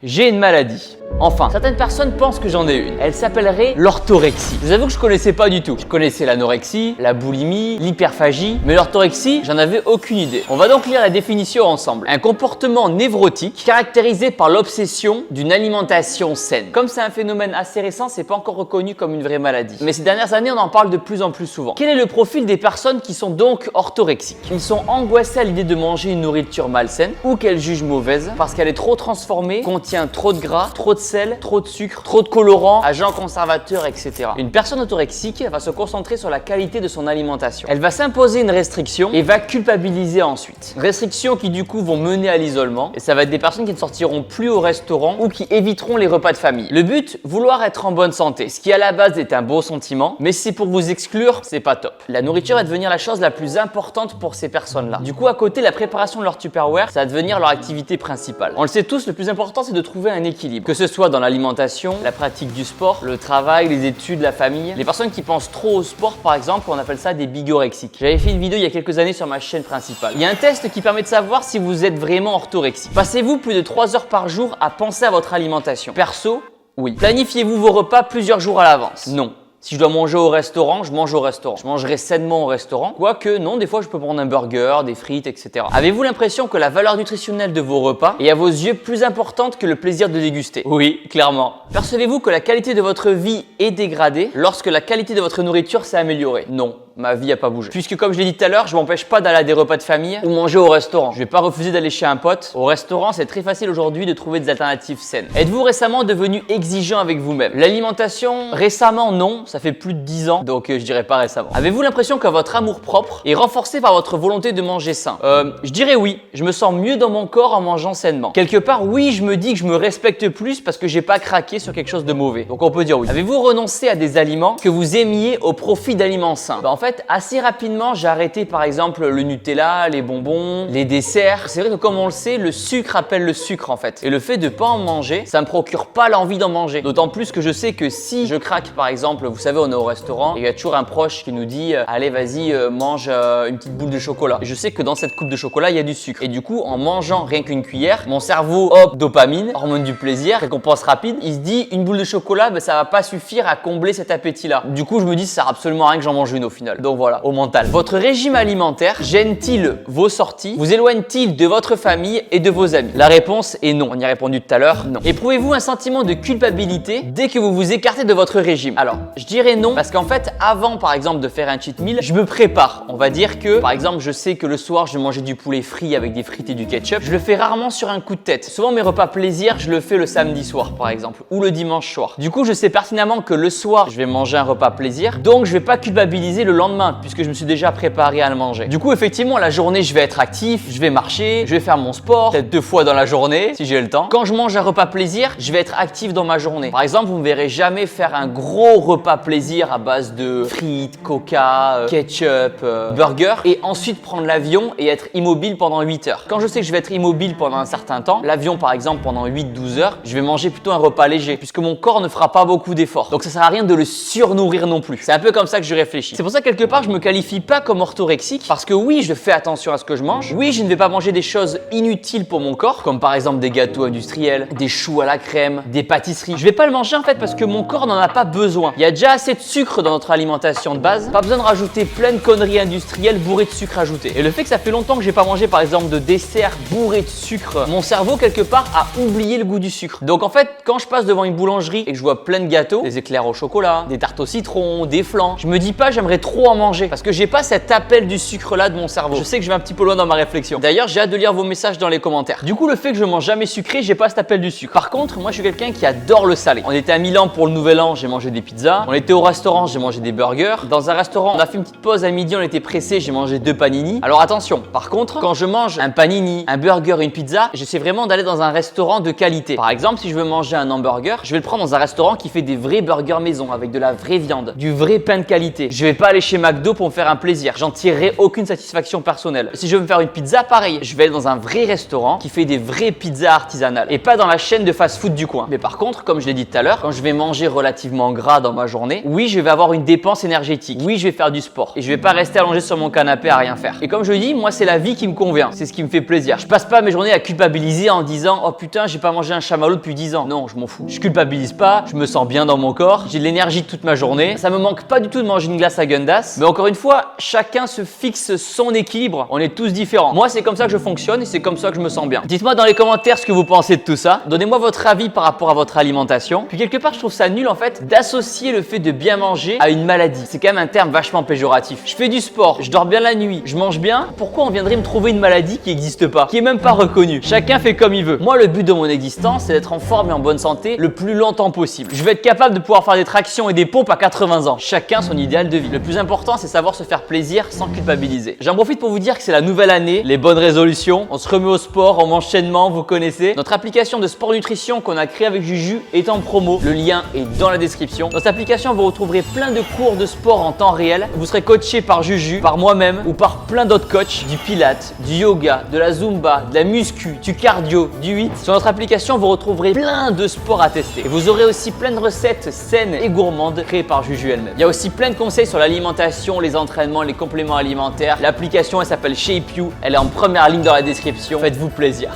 J'ai une maladie. Enfin, certaines personnes pensent que j'en ai une. Elle s'appellerait l'orthorexie. Je vous avoue que je connaissais pas du tout. Je connaissais l'anorexie, la boulimie, l'hyperphagie, mais l'orthorexie, j'en avais aucune idée. On va donc lire la définition ensemble. Un comportement névrotique caractérisé par l'obsession d'une alimentation saine. Comme c'est un phénomène assez récent, c'est pas encore reconnu comme une vraie maladie. Mais ces dernières années, on en parle de plus en plus souvent. Quel est le profil des personnes qui sont donc orthorexiques? Ils sont angoissés à l'idée de manger une nourriture malsaine ou qu'elles jugent mauvaise parce qu'elle est trop transformée, contient trop de gras, trop de sel, trop de sucre, trop de colorants, agents conservateurs, etc. Une personne orthorexique va se concentrer sur la qualité de son alimentation. Elle va s'imposer une restriction et va culpabiliser ensuite. Restrictions qui du coup vont mener à l'isolement et ça va être des personnes qui ne sortiront plus au restaurant ou qui éviteront les repas de famille. Le but, vouloir être en bonne santé, ce qui à la base est un beau sentiment, mais si c'est pour vous exclure, c'est pas top. La nourriture va devenir la chose la plus importante pour ces personnes-là. Du coup, à côté, la préparation de leur Tupperware, ça va devenir leur activité principale. On le sait tous, le plus important, c'est de trouver un équilibre. Que ce soit dans l'alimentation, la pratique du sport, le travail, les études, la famille. Les personnes qui pensent trop au sport, par exemple, on appelle ça des bigorexiques. J'avais fait une vidéo il y a quelques années sur ma chaîne principale. Il y a un test qui permet de savoir si vous êtes vraiment orthorexique. Passez-vous plus de 3 heures par jour à penser à votre alimentation? Perso, oui. Planifiez-vous vos repas plusieurs jours à l'avance? Non. Si je dois manger au restaurant, je mange au restaurant. Je mangerai sainement au restaurant. Quoique, non, des fois, je peux prendre un burger, des frites, etc. Avez-vous l'impression que la valeur nutritionnelle de vos repas est à vos yeux plus importante que le plaisir de déguster? Oui, clairement. Percevez-vous que la qualité de votre vie est dégradée lorsque la qualité de votre nourriture s'est améliorée? Non. Ma vie n'a pas bougé. Puisque comme je l'ai dit tout à l'heure, je m'empêche pas d'aller à des repas de famille ou manger au restaurant. Je vais pas refuser d'aller chez un pote. Au restaurant, c'est très facile aujourd'hui de trouver des alternatives saines. Êtes-vous récemment devenu exigeant avec vous-même? L'alimentation, récemment non, ça fait plus de 10 ans, donc je dirais pas récemment. Avez-vous l'impression que votre amour-propre est renforcé par votre volonté de manger sain? Je dirais oui. Je me sens mieux dans mon corps en mangeant sainement. Quelque part, oui, je me dis que je me respecte plus parce que j'ai pas craqué sur quelque chose de mauvais. Donc on peut dire oui. Avez-vous renoncé à des aliments que vous aimiez au profit d'aliments sains? En fait, assez rapidement, j'ai arrêté par exemple le Nutella, les bonbons, les desserts. C'est vrai que comme on le sait, le sucre appelle le sucre en fait. Et le fait de pas en manger, ça me procure pas l'envie d'en manger. D'autant plus que je sais que si je craque par exemple, vous savez, on est au restaurant, et il y a toujours un proche qui nous dit allez vas-y, mange une petite boule de chocolat. Et je sais que dans cette coupe de chocolat, il y a du sucre. Et du coup, en mangeant rien qu'une cuillère, mon cerveau, hop, dopamine, hormone du plaisir, récompense rapide, il se dit une boule de chocolat, ça va pas suffire à combler cet appétit-là. Du coup, je me dis ça sert absolument à rien que j'en mange une au final. Donc voilà, au mental. Votre régime alimentaire gêne-t-il vos sorties? Vous éloigne-t-il de votre famille et de vos amis? La réponse est non. On y a répondu tout à l'heure, non. Éprouvez-vous un sentiment de culpabilité dès que vous vous écartez de votre régime? Alors, je dirais non parce qu'en fait, avant par exemple de faire un cheat meal, je me prépare. On va dire que par exemple, je sais que le soir, je vais manger du poulet frit avec des frites et du ketchup. Je le fais rarement sur un coup de tête. Souvent, mes repas plaisir, je le fais le samedi soir par exemple ou le dimanche soir. Du coup, je sais pertinemment que le soir, je vais manger un repas plaisir. Donc, je vais pas culpabiliser le lendemain puisque je me suis déjà préparé à le manger. Du coup, effectivement, la journée, je vais être actif, je vais marcher, je vais faire mon sport, peut-être 2 fois dans la journée si j'ai le temps. Quand je mange un repas plaisir, je vais être actif dans ma journée. Par exemple, vous me verrez jamais faire un gros repas plaisir à base de frites, coca, ketchup, burger et ensuite prendre l'avion et être immobile pendant 8 heures. Quand je sais que je vais être immobile pendant un certain temps, l'avion par exemple pendant 8-12 heures, je vais manger plutôt un repas léger puisque mon corps ne fera pas beaucoup d'efforts. Donc ça sert à rien de le surnourrir non plus. C'est un peu comme ça que je réfléchis. C'est pour ça que quelque part, je me qualifie pas comme orthorexique parce que oui, je fais attention à ce que je mange. Oui, je ne vais pas manger des choses inutiles pour mon corps, comme par exemple des gâteaux industriels, des choux à la crème, des pâtisseries. Je vais pas le manger en fait parce que mon corps n'en a pas besoin. Il y a déjà assez de sucre dans notre alimentation de base. Pas besoin de rajouter plein de conneries industrielles bourrées de sucre ajouté. Et le fait que ça fait longtemps que j'ai pas mangé par exemple de dessert bourré de sucre, mon cerveau quelque part a oublié le goût du sucre. Donc en fait, quand je passe devant une boulangerie et que je vois plein de gâteaux, des éclairs au chocolat, des tartes au citron, des flans, je me dis pas j'aimerais trop en manger parce que j'ai pas cet appel du sucre là de mon cerveau. Je sais que je vais un petit peu loin dans ma réflexion. D'ailleurs, j'ai hâte de lire vos messages dans les commentaires. Du coup, le fait que je mange jamais sucré, j'ai pas cet appel du sucre. Par contre, moi je suis quelqu'un qui adore le salé. On était à Milan pour le nouvel an, j'ai mangé des pizzas. On était au restaurant, j'ai mangé des burgers. Dans un restaurant, on a fait une petite pause à midi, on était pressé, j'ai mangé 2 panini. Alors attention, par contre, quand je mange un panini, un burger, une pizza, j'essaie vraiment d'aller dans un restaurant de qualité. Par exemple, si je veux manger un hamburger, je vais le prendre dans un restaurant qui fait des vrais burgers maison avec de la vraie viande, du vrai pain de qualité. Je vais pas aller chez McDo pour me faire un plaisir. J'en tirerai aucune satisfaction personnelle. Si je veux me faire une pizza, pareil, je vais aller dans un vrai restaurant qui fait des vraies pizzas artisanales et pas dans la chaîne de fast-food du coin. Mais par contre, comme je l'ai dit tout à l'heure, quand je vais manger relativement gras dans ma journée, oui, je vais avoir une dépense énergétique. Oui, je vais faire du sport et je vais pas rester allongé sur mon canapé à rien faire. Et comme je le dis, moi, c'est la vie qui me convient. C'est ce qui me fait plaisir. Je passe pas mes journées à culpabiliser en disant oh putain, j'ai pas mangé un chamallow depuis 10 ans. Non, je m'en fous. Je culpabilise pas, je me sens bien dans mon corps, j'ai de l'énergie toute ma journée. Ça me manque pas du tout de manger une glace à Gundas. Mais encore une fois, chacun se fixe son équilibre. On est tous différents. Moi, c'est comme ça que je fonctionne et c'est comme ça que je me sens bien. Dites-moi dans les commentaires ce que vous pensez de tout ça. Donnez-moi votre avis par rapport à votre alimentation. Puis quelque part, je trouve ça nul en fait d'associer le fait de bien manger à une maladie. C'est quand même un terme vachement péjoratif. Je fais du sport, je dors bien la nuit, je mange bien. Pourquoi on viendrait me trouver une maladie qui n'existe pas, qui est même pas reconnue? Chacun fait comme il veut. Moi, le but de mon existence, c'est d'être en forme et en bonne santé le plus longtemps possible. Je vais être capable de pouvoir faire des tractions et des pompes à 80 ans. Chacun son idéal de vie. Le plus important, c'est savoir se faire plaisir sans culpabiliser. J'en profite pour vous dire que c'est la nouvelle année, les bonnes résolutions. On se remet au sport, en enchaînement, vous connaissez. Notre application de sport nutrition qu'on a créée avec Juju est en promo. Le lien est dans la description. Dans cette application, vous retrouverez plein de cours de sport en temps réel. Vous serez coaché par Juju, par moi-même ou par plein d'autres coachs, du pilates, du yoga, de la zumba, de la muscu, du cardio, du HIIT. Sur notre application, vous retrouverez plein de sports à tester. Et vous aurez aussi plein de recettes saines et gourmandes créées par Juju elle-même. Il y a aussi plein de conseils sur l'alimentation, les entraînements, les compléments alimentaires. L'application, elle s'appelle Shape You. Elle est en première ligne dans la description. Faites-vous plaisir.